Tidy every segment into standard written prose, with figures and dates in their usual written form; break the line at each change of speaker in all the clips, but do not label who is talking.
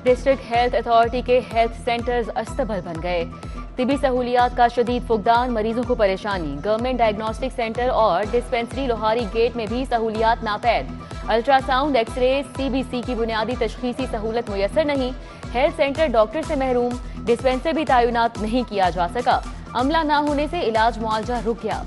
District health authority के health centres अस्तबल बन गए। तिबी सहूलियात का शदीद फुकदान, मरीजों को परेशानी। गवर्नमेंट डायग्नोस्टिक सेंटर और डिस्पेंसरी लोहारी गेट में भी सहूलियात नापैद। अल्ट्रासाउंड, एक्सरे, सीबीसी की बुनियादी तशखीसी सहूलत मुयसर नहीं। हेल्थ सेंटर डॉक्टर से महरूम। डिस्पेंसर भी तैनात नहीं किया जा सका। अमला ना होने से इलाज मुआवजा रुक गया।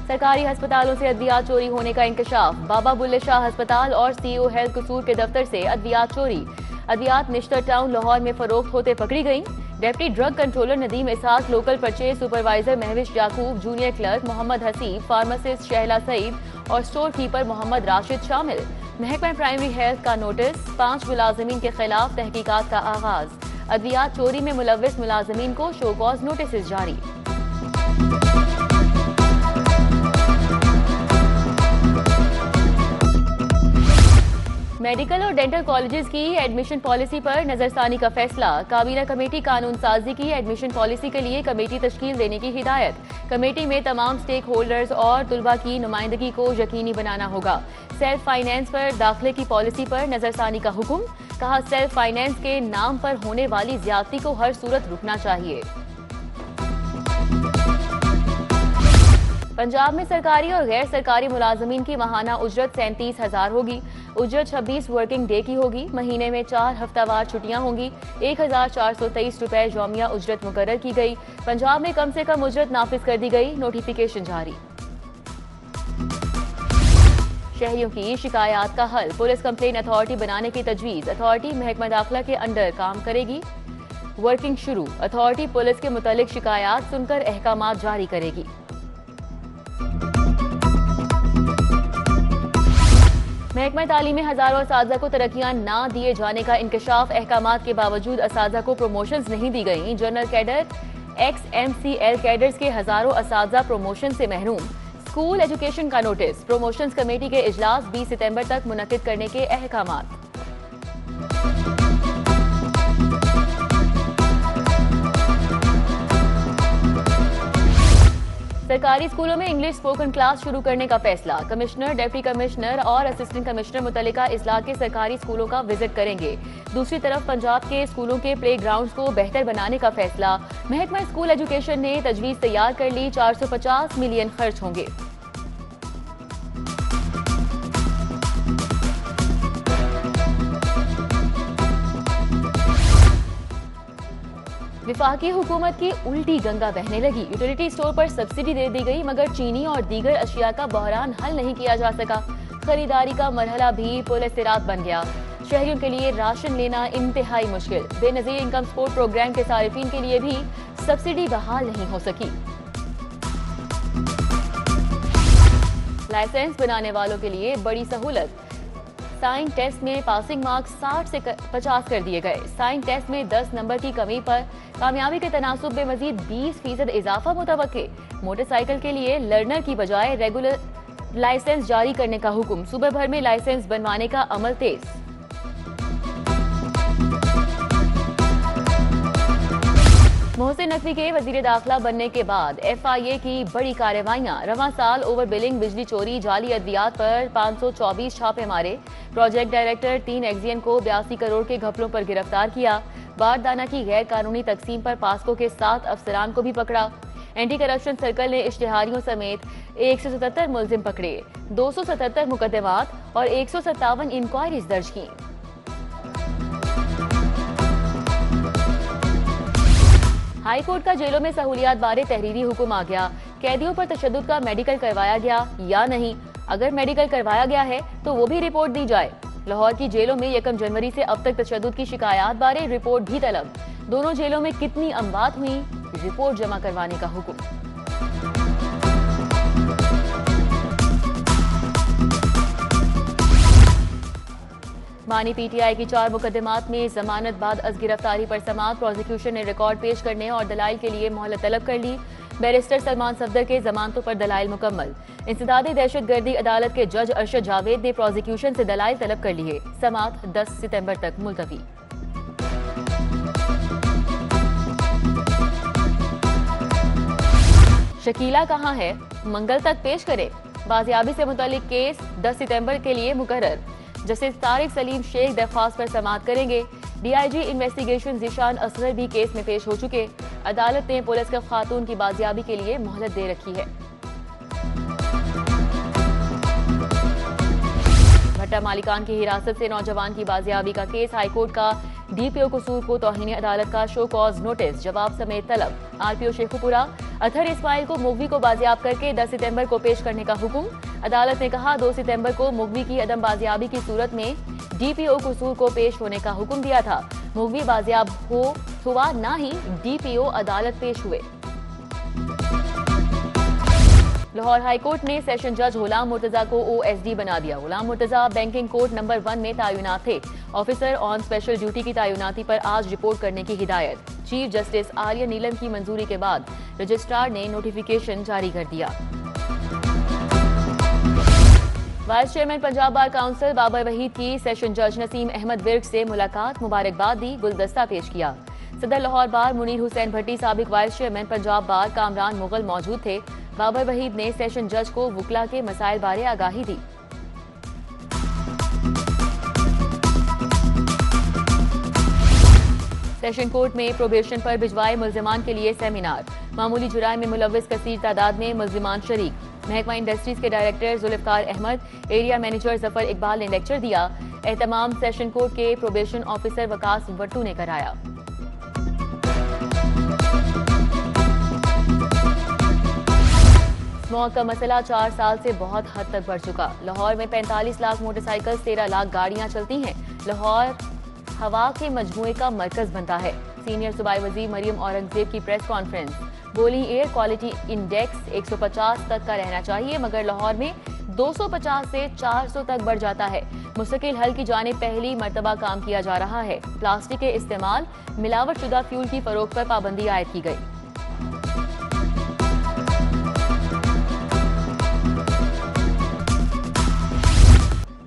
सरकारी अस्पतालों से अद्वियात चोरी होने का इंकशाफ। बाबा बुल्ले शाह अस्पताल और सीईओ हेल्थ कसूर के दफ्तर से अद्वियात चोरी। अद्वियात निश्तर टाउन लाहौर में फरोख्त होते पकड़ी गई। Deputy drug controller Nadeem Ishaq, local purchase supervisor Mahwish Yaqoob, junior clerk Mohammad Haseeb, pharmacist Shahla Saeed और स्टोर कीपर मोहम्मद राशिद शामिल। महकमा प्राइमरी हेल्थ का नोटिस। 5 मुलाजमीन के खिलाफ तहकीकात का आगाज। अद्वियात चोरी में मुलव्विस मुलाजमीन को शो कॉज नोटिस जारी। मेडिकल और डेंटल कॉलेजेस की एडमिशन पॉलिसी पर नजरसानी का फैसला। काबीना कमेटी कानून साजी की एडमिशन पॉलिसी के लिए कमेटी तश्कील देने की हिदायत। कमेटी में तमाम स्टेक होल्डर्स और तुलबा की नुमाइंदगी को यकीनी बनाना होगा। सेल्फ फाइनेंस पर दाखिले की पॉलिसी पर नजरसानी का हुक्म। कहा, सेल्फ फाइनेंस के नाम पर होने वाली ज्यादती को हर सूरत रुकना चाहिए। पंजाब में सरकारी और गैर सरकारी मुलाजमीन की माहाना उजरत 37,000 होगी। उजरत 26 वर्किंग डे की होगी। महीने में 4 हफ्तावार छुट्टियां होंगी। 1,423 रुपए यौमिया उजरत मुकर्रर की गई। पंजाब में कम से कम उजरत नाफिज कर दी गई। नोटिफिकेशन जारी। शहरियों की शिकायत का हल। पुलिस कंप्लेन अथॉरिटी बनाने की तजवीज। अथॉरिटी महकमा दाखिला के अंडर काम करेगी। वर्किंग शुरू। अथॉरिटी पुलिस के मुतालिक शिकायत सुनकर अहकामात जारी करेगी। महकमा तालीम में हजारों असातिज़ा को तरक्कियां ना दिए जाने का इंकशाफ। अहकामात के बावजूद असातिज़ा को प्रमोशंस नहीं दी गई। जनरल कैडर, XMCL कैडर्स के हजारों असातिज़ा प्रमोशन से महरूम। स्कूल एजुकेशन का नोटिस। प्रमोशंस कमेटी के इजलास 20 सितंबर तक मुनक्किद करने के अहकामात। सरकारी स्कूलों में इंग्लिश स्पोकन क्लास शुरू करने का फैसला। कमिश्नर, डिप्टी कमिश्नर और असिस्टेंट कमिश्नर मुतल्लिका इजलास के सरकारी स्कूलों का विजिट करेंगे। दूसरी तरफ पंजाब के स्कूलों के प्ले ग्राउंड्स को बेहतर बनाने का फैसला। महकमा स्कूल एजुकेशन ने तजवीज तैयार कर ली। 450 मिलियन खर्च होंगे। विफाकी हुकूमत की उल्टी गंगा बहने लगी। यूटिलिटी स्टोर पर सब्सिडी दे दी गई मगर चीनी और दीगर अशिया का बहरान हल नहीं किया जा सका। खरीदारी का मरहला भी पुलिसरात बन गया। शहरियों के लिए राशन लेना इंतहाई मुश्किल। बेनजीर इनकम सपोर्ट प्रोग्राम के सारिफिन के लिए भी सब्सिडी बहाल नहीं हो सकी। लाइसेंस बनाने वालों के लिए बड़ी सहूलत। साइन टेस्ट में पासिंग मार्क्स 60 से 50 कर दिए गए। साइन टेस्ट में 10 नंबर की कमी पर कामयाबी के तनासुब में मजीद 20% इजाफा मुतवक्के। मोटरसाइकिल के लिए लर्नर की बजाय रेगुलर लाइसेंस जारी करने का हुक्म। सूबे भर में लाइसेंस बनवाने का अमल तेज। मोहसिन नकवी के वजीर दाखिला बनने के बाद FIA की बड़ी कार्रवाइयां। रवां साल ओवर बिलिंग, बिजली चोरी, जाली अद्वियात पर 524 छापे मारे। प्रोजेक्ट डायरेक्टर 3 एक्जियन को 82 करोड़ के घपलों पर गिरफ्तार किया। बारदाना की गैर कानूनी तकसीम पर पास्को के 7 अफसरान को भी पकड़ा। एंटी करप्शन सर्कल ने इश्तिहारियों समेत 177 मुलजिम पकड़े। 277 मुकदमात और 157 इंक्वायरीज दर्ज की। हाई कोर्ट का जेलों में सहूलियात बारे तहरीरी हुक्म आ गया। कैदियों पर तशद्दुद का मेडिकल करवाया गया या नहीं। अगर मेडिकल करवाया गया है तो वो भी रिपोर्ट दी जाए। लाहौर की जेलों में 1 जनवरी से अब तक तशद्दुद की शिकायत बारे रिपोर्ट भी तलब। दोनों जेलों में कितनी अमवात हुई, रिपोर्ट जमा करवाने का हुक्म। मानी PTI की 4 मुकदमात में जमानत बाद अज गिरफ्तारी पर समाअत। प्रोसिक्यूशन ने रिकॉर्ड पेश करने और दलाइल के लिए मोहलत तलब कर ली। बैरिस्टर सलमान सफदर के जमानतों पर दलाइल मुकम्मल। इंसदादी दहशतगर्दी अदालत के जज अरशद जावेद ने प्रोसिक्यूशन से दलाइल तलब कर लिए। समाअत 10 सितंबर तक मुलतवी। शकीला कहाँ है, मंगल तक पेश करे। बाजियाबी से मुतालिक केस 10 सितंबर के लिए मुकर्रर। जस्टिस तारिक सलीम शेख दरख्वास्त पर समाअत करेंगे। डीआईजी इन्वेस्टिगेशन जिशान असगर भी केस में पेश हो चुके। अदालत ने पुलिस के खातून की बाजियाबी के लिए मोहलत दे रखी है। भट्टा मालिकान की हिरासत से नौजवान की बाजियाबी का केस। हाईकोर्ट का डीपीओ कसूर को तौहीन अदालत का शो कॉज नोटिस, जवाब समेत तलब। आरपीओ शेखुपुरा अतहर इस्माइल को मुगवी को बाजियाब करके 10 सितंबर को पेश करने का हुक्म। अदालत ने कहा 2 सितंबर को मुगवी की अदम बाजियाबी की सूरत में डीपीओ कसूर को पेश होने का हुक्म दिया था। मुगवी बाजियाब हुआ ना ही डीपीओ अदालत पेश हुए। लाहौर हाईकोर्ट ने सेशन जज गुलाम मुर्तजा को ओएसडी बना दिया। गुलाम मुर्तजा बैंकिंग कोर्ट नंबर 1 में तैनात थे। ऑफिसर ऑन स्पेशल ड्यूटी की तैनाती पर आज रिपोर्ट करने की हिदायत। चीफ जस्टिस आर्या नीलम की मंजूरी के बाद रजिस्ट्रार ने नोटिफिकेशन जारी कर दिया। Vice chairman Punjab bar council Babar Waheed की सेशन जज नसीम अहमद विर्क से मुलाकात, मुबारकबाद दी, गुलदस्ता पेश किया। सदर लाहौर बार मुनीर हुसैन भट्टी, साबिक वाइस चेयरमैन पंजाब बार कामरान मुगल मौजूद थे। बाबर वहीद ने सेशन जज को वुकला के मसाइल बारे आगाही दी। सेशन कोर्ट में प्रोबेशन पर भिजवाए मुल्जिमान के लिए सेमिनार। मामूली जुराइम में मुलव्विस कसीर तादाद में मुल्जिमान शरीक। महकमा इंडस्ट्रीज के director Zulfiqar Ahmad, area manager Zafar Iqbal ने लेक्चर दिया। एहतमाम सेशन कोर्ट के प्रोबेशन ऑफिसर वकास वट्टू ने कराया। स्मॉग का मसला 4 साल से बहुत हद तक बढ़ चुका। लाहौर में 45 लाख मोटरसाइकिल, 13 लाख गाड़ियां चलती हैं। लाहौर हवा के मजमूए का मरकज बनता है। सीनियर सूबाई वजीर मरियम औरंगजेब की प्रेस कॉन्फ्रेंस। बोली एयर क्वालिटी इंडेक्स 150 तक का रहना चाहिए, मगर लाहौर में 250 से 400 तक बढ़ जाता है। मुस्तकिल हल की जानिब पहली मर्तबा काम किया जा रहा है। प्लास्टिक के इस्तेमाल, मिलावट शुदा फ्यूल की फरोख्त पर पाबंदी आयद की गई।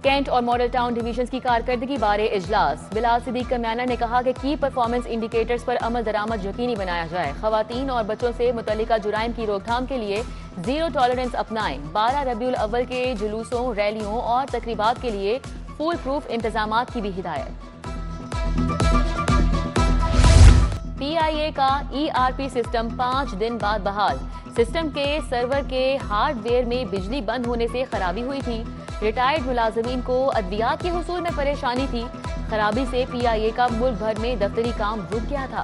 कैंट और मॉडल टाउन डिवीजन की कारकर्दगी बारे इजलास। बिलाल सिद्दीक कम्याना ने कहा कि की परफॉर्मेंस इंडिकेटर्स पर अमल दरामद यकीनी बनाया जाए। खवातीन और बच्चों से मुतल्लिका जुराइम की रोकथाम के लिए जीरो टॉलरेंस अपनाएं। 12 रबीउल अव्वल के जुलूसों, रैलियों और तकरीबात के लिए फूल प्रूफ इंतजामात की भी हिदायत। पीआईए का ईआरपी सिस्टम 5 दिन बाद बहाल। सिस्टम के सर्वर के हार्डवेयर में बिजली बंद होने से खराबी हुई थी। रिटायर्ड मुलाजमीन को अद्वियात के हुसूल में परेशानी थी। खराबी से पीआईए का मुल्क भर में दफ्तरी काम रुक गया था।